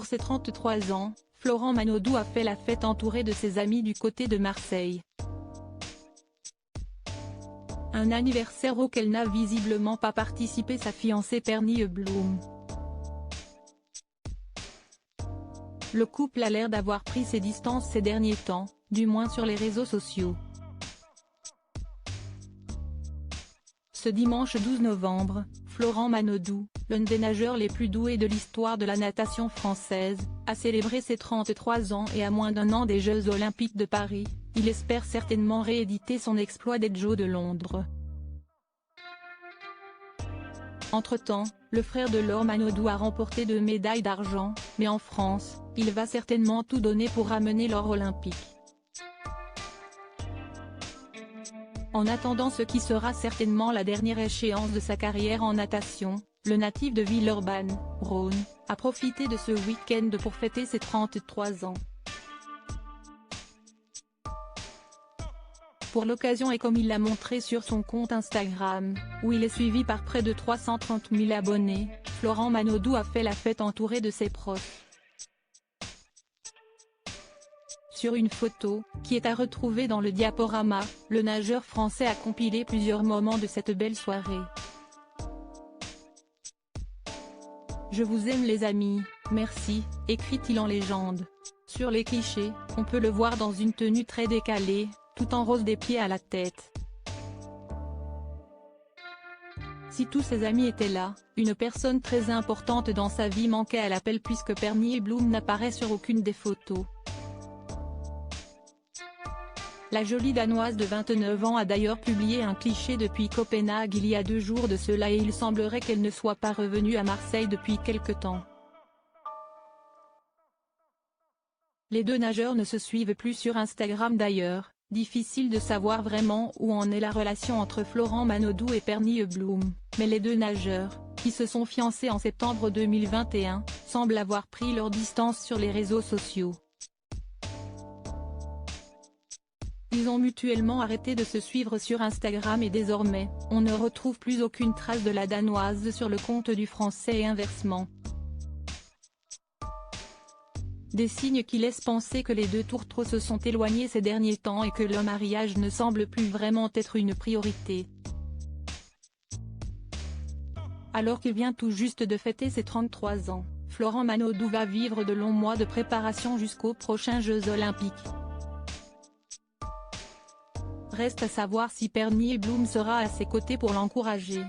Pour ses 33 ans, Florent Manodou a fait la fête entouré de ses amis du côté de Marseille. Un anniversaire auquel n'a visiblement pas participé sa fiancée Pernille Bloom. Le couple a l'air d'avoir pris ses distances ces derniers temps, du moins sur les réseaux sociaux. Ce dimanche 12 novembre, Florent Manodou, l'un des nageurs les plus doués de l'histoire de la natation française, a célébré ses 33 ans et à moins d'un an des Jeux Olympiques de Paris, il espère certainement rééditer son exploit des Jeux de Londres. Entre-temps, le frère de Laure Manodou a remporté 2 médailles d'argent, mais en France, il va certainement tout donner pour ramener l'or olympique. En attendant ce qui sera certainement la dernière échéance de sa carrière en natation, le natif de Villeurbanne, Rhône, a profité de ce week-end pour fêter ses 33 ans. Pour l'occasion et comme il l'a montré sur son compte Instagram, où il est suivi par près de 330 000 abonnés, Florent Manodou a fait la fête entouré de ses proches. Sur une photo, qui est à retrouver dans le diaporama, le nageur français a compilé plusieurs moments de cette belle soirée. Je vous aime les amis, merci, écrit-il en légende. Sur les clichés, on peut le voir dans une tenue très décalée, tout en rose des pieds à la tête. Si tous ses amis étaient là, une personne très importante dans sa vie manquait à l'appel puisque Pernille Bloom n'apparaît sur aucune des photos. La jolie Danoise de 29 ans a d'ailleurs publié un cliché depuis Copenhague il y a 2 jours de cela et il semblerait qu'elle ne soit pas revenue à Marseille depuis quelque temps. Les deux nageurs ne se suivent plus sur Instagram d'ailleurs, difficile de savoir vraiment où en est la relation entre Florent Manodou et Pernille Bloom, mais les deux nageurs, qui se sont fiancés en septembre 2021, semblent avoir pris leur distance sur les réseaux sociaux. Ils ont mutuellement arrêté de se suivre sur Instagram et désormais, on ne retrouve plus aucune trace de la Danoise sur le compte du Français et inversement. Des signes qui laissent penser que les deux tourtereaux se sont éloignés ces derniers temps et que le mariage ne semble plus vraiment être une priorité. Alors qu'il vient tout juste de fêter ses 33 ans, Florent Manodou va vivre de longs mois de préparation jusqu'aux prochains Jeux Olympiques. Reste à savoir si Pernille Bloom sera à ses côtés pour l'encourager.